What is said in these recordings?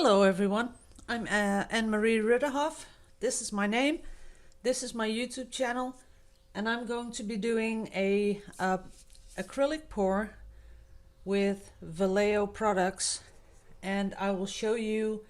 Hello everyone, I'm Anne-Marie Ridderhoff. This is my name, this is my YouTube channel, and I'm going to be doing a acrylic pour with Vallejo products, and I will show you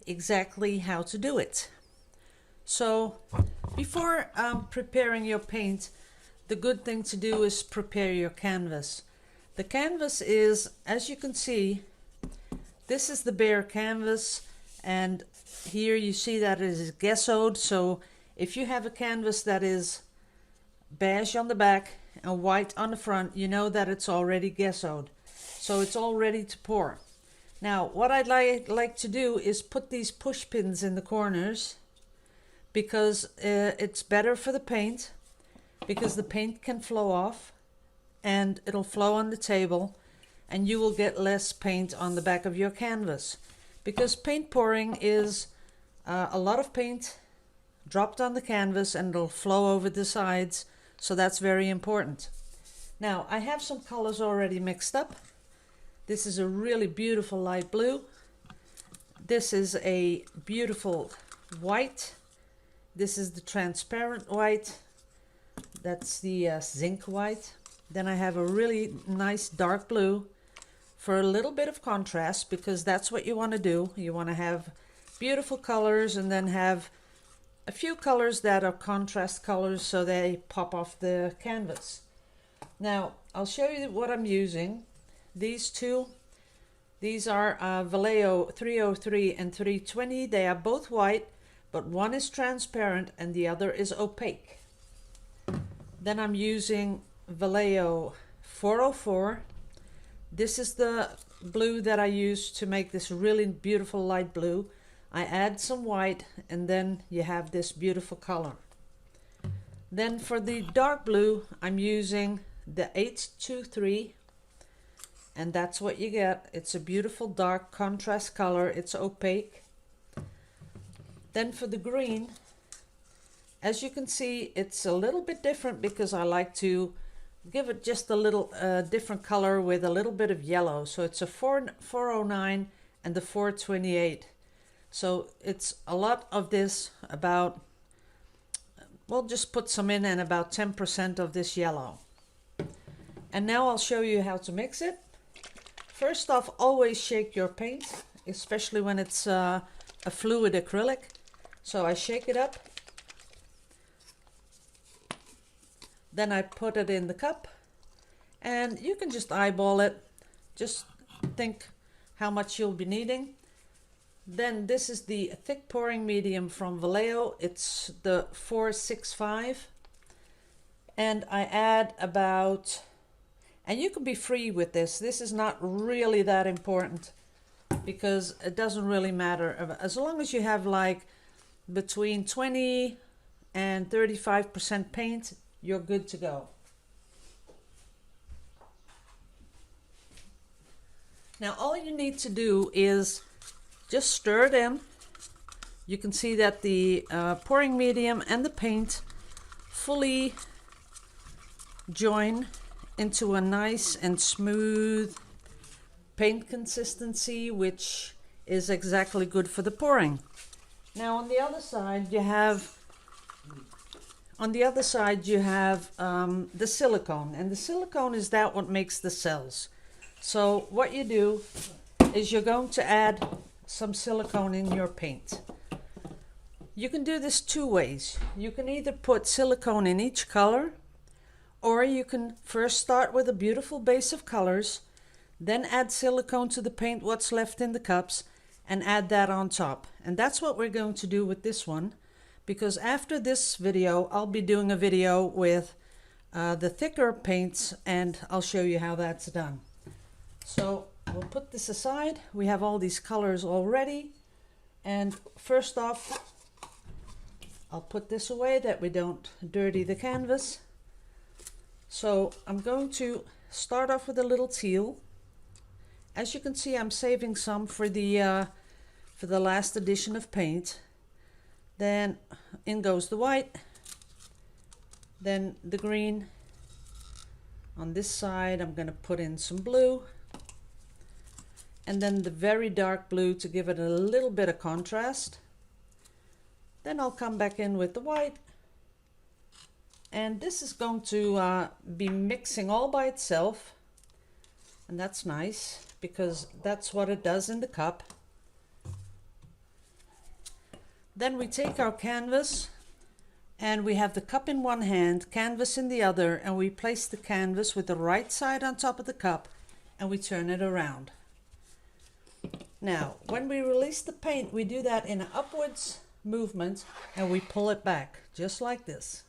exactly how to do it. So before preparing your paint, the good thing to do is prepare your canvas. The canvas is, as you can see, this is the bare canvas, and here you see that it is gessoed. So if you have a canvas that is beige on the back and white on the front, you know that it's already gessoed. So it's all ready to pour. Now what I'd like to do is put these push pins in the corners, because it's better for the paint, because the paint can flow off and it'll flow on the table, and you will get less paint on the back of your canvas, because paint pouring is a lot of paint dropped on the canvas and it'll flow over the sides, so that's very important. Now I have some colors already mixed up. This is a really beautiful light blue. This is a beautiful white. This is the transparent white. That's the zinc white. Then I have a really nice dark blue for a little bit of contrast, because that's what you want to do. You want to have beautiful colors and then have a few colors that are contrast colors so they pop off the canvas. Now I'll show you what I'm using. These are Vallejo 303 and 320. They are both white, but one is transparent and the other is opaque. Then I'm using Vallejo 404. This is the blue that I use to make this really beautiful light blue. I add some white and then you have this beautiful color. Then for the dark blue, I'm using the 823, and that's what you get. It's a beautiful dark contrast color. It's opaque. Then for the green, as you can see, it's a little bit different because I like to give it just a little different color with a little bit of yellow. So it's a 409 and the 428. So it's a lot of this, about, we'll just put some in, and about 10% of this yellow. And now I'll show you how to mix it. First off, always shake your paint, especially when it's a fluid acrylic. So I shake it up. Then I put it in the cup, and you can just eyeball it. Just think how much you'll be needing. Then this is the thick pouring medium from Vallejo. It's the 465. And I add about, and you can be free with this. This is not really that important because it doesn't really matter. As long as you have like between 20 and 35% paint, you're good to go. Now all you need to do is just stir it in. You can see that the pouring medium and the paint fully join into a nice and smooth paint consistency, which is exactly good for the pouring. Now on the other side you have the silicone, and the silicone is that what makes the cells. So what you do is you're going to add some silicone in your paint. You can do this two ways. You can either put silicone in each color, or you can first start with a beautiful base of colors, then add silicone to the paint what's left in the cups, and add that on top. And that's what we're going to do with this one, because after this video I'll be doing a video with the thicker paints, and I'll show you how that's done. So we'll put this aside. We have all these colors already, and first off I'll put this away that we don't dirty the canvas. So I'm going to start off with a little teal. As you can see, I'm saving some for the last edition of paint. Then in goes the white, then the green. On this side I'm going to put in some blue, and then the very dark blue to give it a little bit of contrast. Then I'll come back in with the white, and this is going to be mixing all by itself, and that's nice because that's what it does in the cup. Then we take our canvas, and we have the cup in one hand, canvas in the other, and we place the canvas with the right side on top of the cup, and we turn it around. Now, when we release the paint, we do that in an upwards movement, and we pull it back, just like this.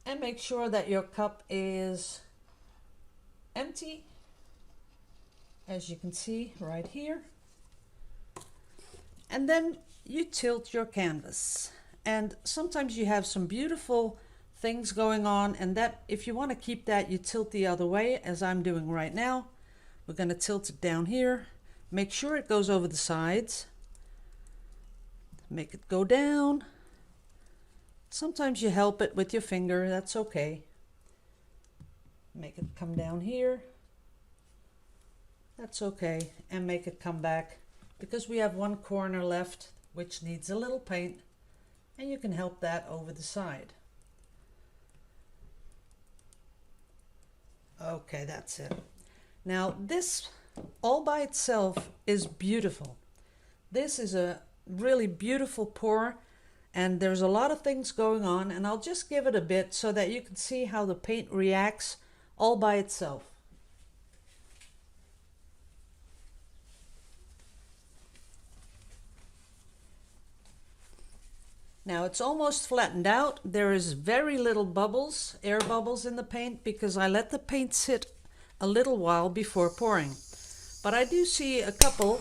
And make sure that your cup is empty, as you can see right here. And then you tilt your canvas. And sometimes you have some beautiful things going on, and that, if you want to keep that, you tilt the other way, as I'm doing right now. We're going to tilt it down here. Make sure it goes over the sides. Make it go down. Sometimes you help it with your finger, that's okay. Make it come down here. That's okay. And make it come back, because we have one corner left which needs a little paint, and you can help that over the side. Okay, that's it. Now this all by itself is beautiful. This is a really beautiful pour, and there's a lot of things going on, and I'll just give it a bit so that you can see how the paint reacts all by itself. Now it's almost flattened out. There is very little bubbles, air bubbles in the paint, because I let the paint sit a little while before pouring. But I do see a couple,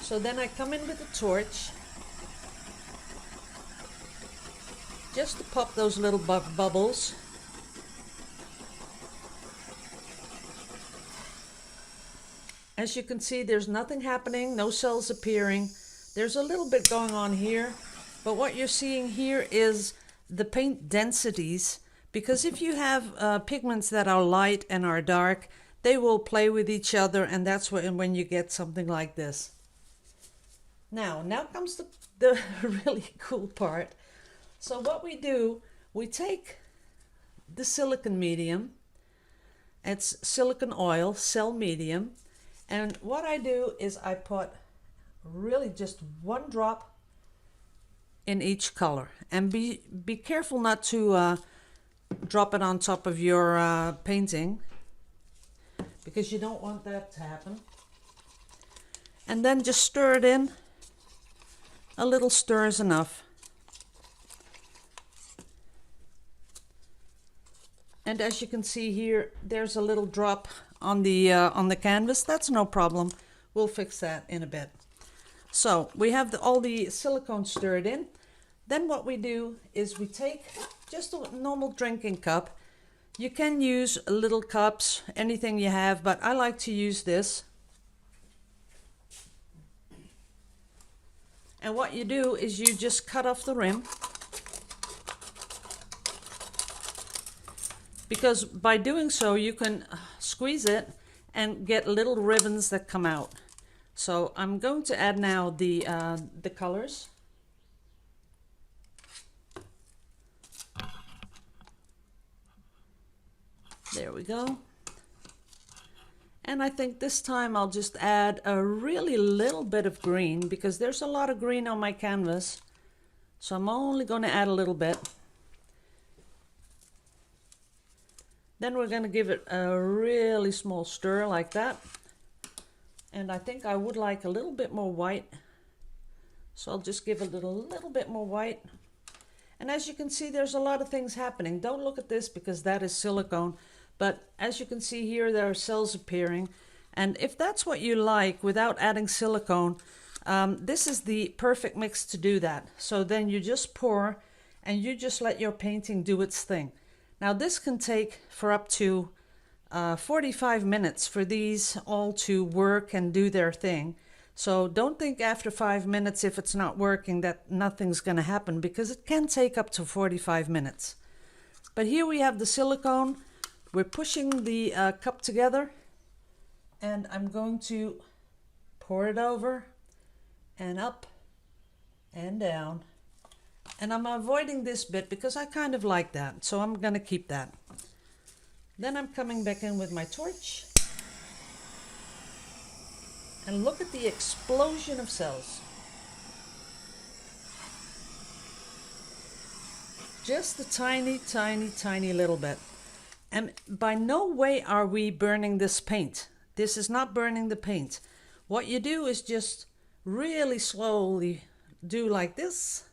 so then I come in with a torch just to pop those little bubbles. As you can see, there's nothing happening, no cells appearing. There's a little bit going on here, but what you're seeing here is the paint densities, because if you have pigments that are light and are dark, they will play with each other, and that's when you get something like this. Now comes the really cool part. So what we do, we take the silicone medium, it's silicone oil, cell medium, and what I do is I put really just one drop in each color, and be careful not to drop it on top of your painting, because you don't want that to happen. And then just stir it in. A little stir is enough. And as you can see here, there's a little drop on the canvas. That's no problem. We'll fix that in a bit. So we have all the silicone stirred in. Then what we do is we take just a normal drinking cup. You can use little cups, anything you have, but I like to use this. And what you do is you just cut off the rim, because by doing so you can squeeze it and get little ribbons that come out. So I'm going to add now the colors. There we go. And I think this time I'll just add a really little bit of green, because there's a lot of green on my canvas. So I'm only going to add a little bit. Then we're going to give it a really small stir like that. And I think I would like a little bit more white. So I'll just give it a little bit more white. And as you can see, there's a lot of things happening. Don't look at this because that is silicone. But as you can see here, there are cells appearing. And if that's what you like without adding silicone, this is the perfect mix to do that. So then you just pour and you just let your painting do its thing. Now this can take for up to 45 minutes for these all to work and do their thing. So don't think after 5 minutes, if it's not working, that nothing's going to happen, because it can take up to 45 minutes. But here we have the silicone. we're pushing the cup together, and I'm going to pour it over and up and down. And I'm avoiding this bit because I kind of like that, so I'm gonna keep that. Then I'm coming back in with my torch. And look at the explosion of cells. Just a tiny, tiny, tiny little bit. And by no way are we burning this paint. This is not burning the paint. What you do is just really slowly do like this.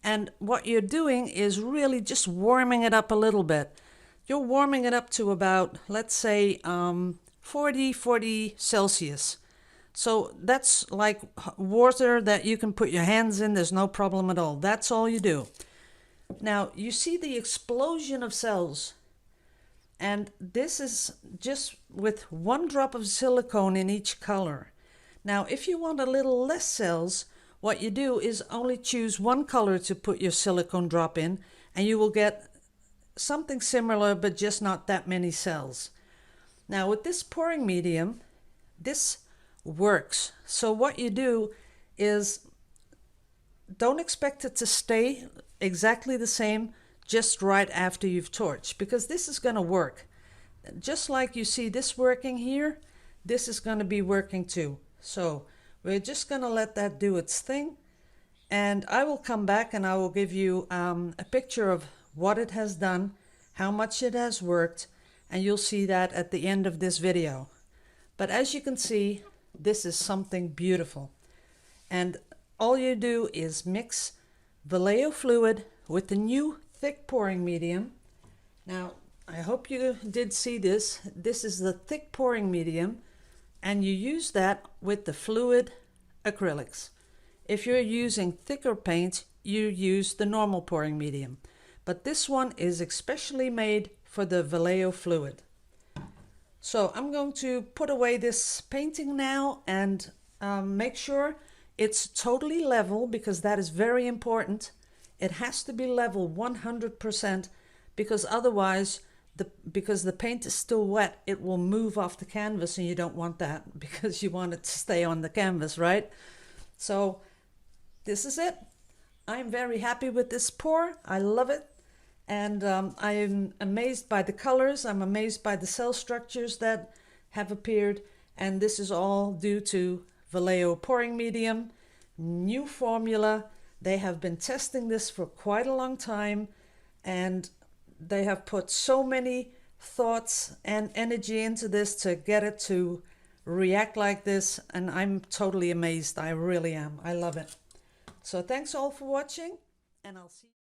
And what you're doing is really just warming it up a little bit. You're warming it up to about, let's say, 40 Celsius. So that's like water that you can put your hands in. There's no problem at all. That's all you do. Now, you see the explosion of cells. And this is just with 1 drop of silicone in each color. Now, if you want a little less cells, what you do is only choose 1 color to put your silicone drop in, and you will get something similar, but just not that many cells. Now, with this pouring medium, this works. So what you do is don't expect it to stay exactly the same just right after you've torched, because this is going to work. Just like you see this working here, this is going to be working too. So we're just going to let that do its thing, and I will come back and I will give you a picture of what it has done, how much it has worked, and you'll see that at the end of this video. But as you can see, this is something beautiful. And all you do is mix Vallejo fluid with the new thick pouring medium. Now, I hope you did see this. This is the thick pouring medium, and you use that with the fluid acrylics. If you're using thicker paint, you use the normal pouring medium. But this one is especially made for the Vallejo fluid. So I'm going to put away this painting now and make sure it's totally level, because that is very important. It has to be level 100%, because otherwise, because the paint is still wet, it will move off the canvas, and you don't want that, because you want it to stay on the canvas, right? So this is it. I'm very happy with this pour. I love it. And I'm amazed by the colors. I'm amazed by the cell structures that have appeared. And this is all due to Vallejo pouring medium, new formula. They have been testing this for quite a long time, and they have put so many thoughts and energy into this to get it to react like this, and I'm totally amazed. I really am. I love it. So thanks all for watching, and I'll see you.